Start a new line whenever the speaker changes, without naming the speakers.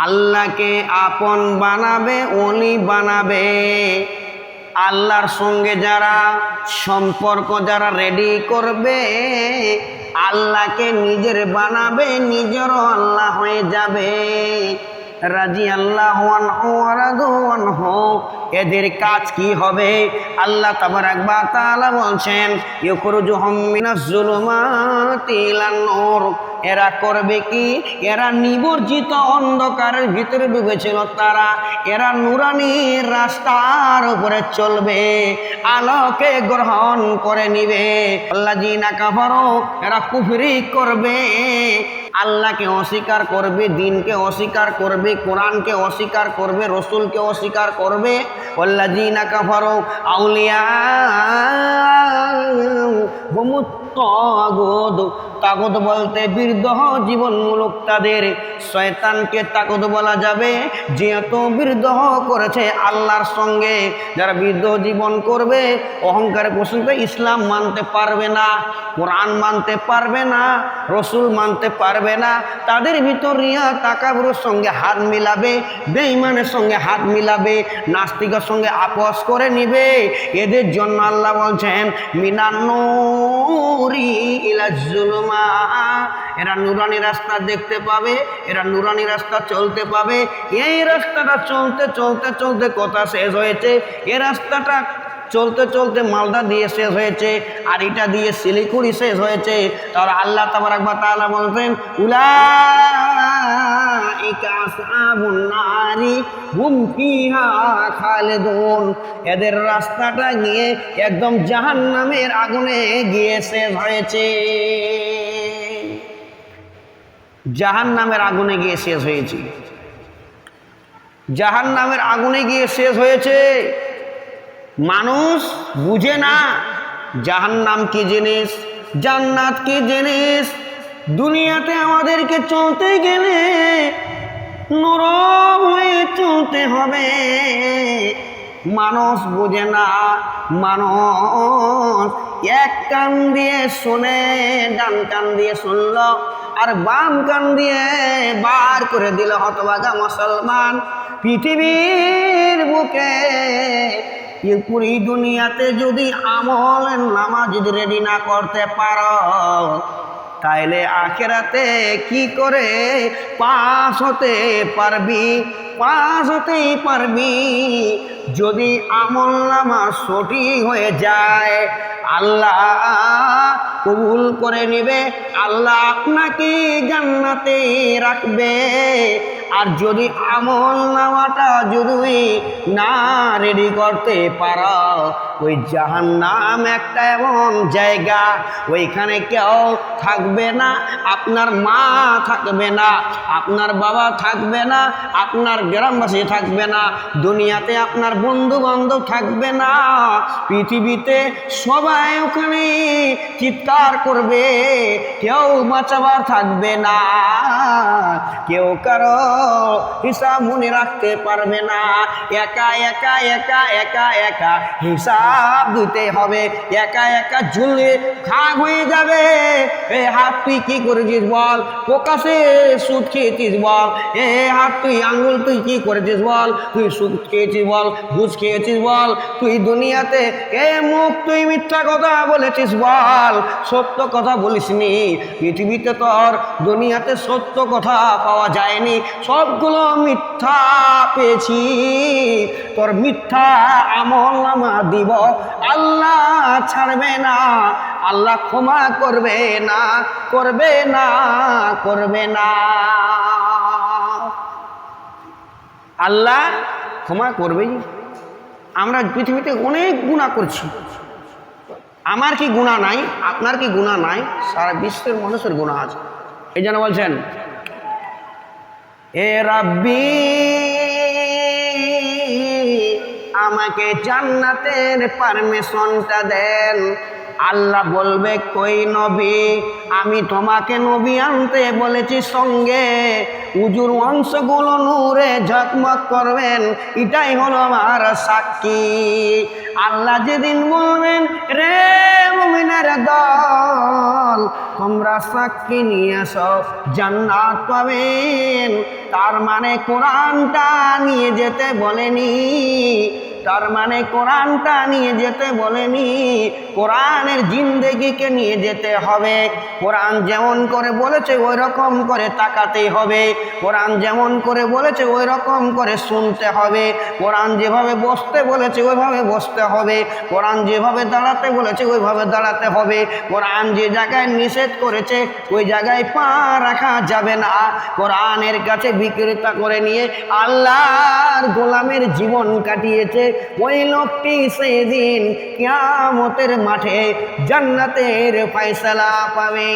আল্লাহকে আপন বানাবে, ওলি বানাবে। আল্লাহর সঙ্গে যারা সম্পর্ক যারা রেডি করবে, আল্লাহকে নিজের বানাবে, নিজেরও আল্লাহ হয়ে যাবে। রাদিয়াল্লাহু আনহু ওয়া রাদু আনহু। এদের কাজ কি হবে? আল্লাহ তাবারাক ওয়া তাআলা বলছেন, ইখরুজুহুম মিনাজ জুলুমাতি ইলান নূর। এরা করবে কি? এরা নিবর্জিত অন্ধকারের ভিতরে ডুবেছিল তারা, এরা নুরানি রাস্তার উপরে চলবে, আলোকে গ্রহণ করে নিবে। আল্লাযিনা কাফারু, এরা কুফরি করবে, আল্লাহকে অস্বীকার করবে, দিনকে অস্বীকার করবে, কোরআনকে অস্বীকার করবে, রসুলকে অস্বীকার করবে। আল্লাযিনা কাফারু আউলিয়াহুমুত তাগুত। তাগুত বলতে বিরদহ জীবনমূলক তাদের। শয়তানকে তাগুত বলা যাবে যেহেতু বিরদহ করেছে আল্লাহর সঙ্গে। যারা বিরদহ জীবন করবে, অহংকারে পোষণে ইসলাম মানতে পারবে না, কোরআন মানতে পারবে না, রসুল মানতে পারবে না, তাদের ভিতর রিয়া তাকাবুরের সঙ্গে হাত মিলাবে, বেঈমানের সঙ্গে হাত মিলাবে, নাস্তিকের সঙ্গে আপোষ করে নিবে। এদের জন্য আল্লাহ বলছেন মিনান নূরি ইলাজ জুলুমা। এরা নুরানি রাস্তা দেখতে পাবে, এরা নুরানি রাস্তা চলতে পাবে। এই রাস্তাটা চলতে চলতে চলতে কথা শেষ হয়েছে, এই রাস্তাটা চলতে চলতে মালদা দিয়ে শেষ হয়েছে, আর এটা দিয়ে শিলিগুড়ি শেষ হয়েছে। তার আল্লাহ তাবারাক ওয়া তাআলা বলতেন, উলাইকা আসহাবুন নারি হুম ফিহা খালিদুন। এদের রাস্তাটা গিয়ে একদম জাহান্নামের আগুনে গিয়ে শেষ হয়েছে, জাহান্নামের আগুনে গিয়ে শেষ হয়েছে, জাহান্নামের আগুনে গিয়ে শেষ হয়েছে। মানুষ বুঝে না জাহান্নাম কি জিনিস, জান্নাত কি জিনিস। দুনিয়াতে আমাদেরকে চলতে গেলে নরম হয়ে চলতে হবে, মানুষ বুঝে না। মানুষ এক কান দিয়ে শুনে, ডান কান দিয়ে শুনলো আর বাম কান দিয়ে বার করে দিল। হতভাগা মুসলমান, পৃথিবীর বুকে পুরি দুনিয়াতে যদি আমল নামাজ যদি রেডি না করতে পারো, তাইলে আখেরাতে কি করে পাস হতে পারবি? পাস হতেই পারবি যদি আমল নামাজ সঠিক হয়ে যায়। আল্লাহ কবুল করে নিবে, আল্লাহ আপনাকে জান্নাতে রাখবে। আর যদি আমল নামাটা যদি না রেডি করতে পারো, ওই জাহান্নাম একটা এমন জায়গা, ওইখানে কেউ থাকবে না। আপনার মা থাকবে না, আপনার বাবা থাকবে না, আপনার গ্রামবাসী থাকবে না, দুনিয়াতে আপনার বন্ধু বান্ধব থাকবে না। পৃথিবীতে সবাই ওখানে চিৎকার করবে, কেউ বাঁচাবার থাকবে না, কেউ কারো হিসাব মনে রাখতে পারবে না। একা একা একা একা একা হিসাব দিতে হবে, একা একা ঝুলে খাগ হয়ে যাবে। এ হাত তুই কি করেছিস বল, প্রকাশে সুদ খেয়েছিস বল। এ হাত তুই আঙ্গুল তুই কি করেছিস বল, তুই সুদ খেয়েছিস বল, ঘুষ খেয়েছিস বল। তুই দুনিয়াতে এ মুখ তুই মিথ্যা কথা বলেছিস বল, সত্য কথা বলিসনি। পৃথিবীতে তোর দুনিয়াতে সত্য কথা পাওয়া যায়নি, সবগুলো মিথ্যা পেয়েছি। তোর মিথ্যা আমল নামা দিব, আল্লাহ ছাড়বে না, আল্লাহ ক্ষমা করবে না, করবে না, করবে না। আল্লাহ ক্ষমা করবেই। আমরা পৃথিবীতে অনেক গুনাহ করছি, আমার কি গুনাহ নাই? আপনার কি গুনাহ নাই? সারা বিশ্বের মানুষের গুনাহ আছে। এই জন্য বলছেন, এ রাব্বি আমাকে জান্নাতের পারমিশনটা দেন। আল্লাহ বলবে, কই নবী? আমি তোমাকে নবী আনতে বলেছি সঙ্গে, উজুর অংশগুলো নূরে ঝকমক করবেন, এটাই হলো আমার সাক্ষী। আল্লাহ যেদিন বলবেন, রে মুমিনের দল, তোমরা সাক্ষী নিয়ে আসো, জান্নাত পাবেন। তার মানে কোরআনটা নিয়ে যেতে বলেনি, তার মানে কোরআনটা নিয়ে যেতে বলেনি, কোরআনের জিন্দেগিকে নিয়ে যেতে হবে। কোরআন যেমন করে বলেছে ওই রকম করে তাকাতেই হবে, কোরআন যেমন করে বলেছে ওই রকম করে শুনতে হবে, কোরআন যেভাবে বসতে বলেছে ওইভাবে বসতে হবে, কোরআন যেভাবে দাঁড়াতে বলেছে ওইভাবে দাঁড়াতে হবে, কোরআন যে জায়গায় নিষেধ করেছে ওই জায়গায় পা রাখা যাবে না। কোরআনের কাছে বিক্রেতা করে নিয়ে আল্লাহর গোলামের জীবন কাটিয়েছে ওই লোকটি সেদিন কিয়ামতের মাঠে জান্নাতের ফয়সালা পাবে।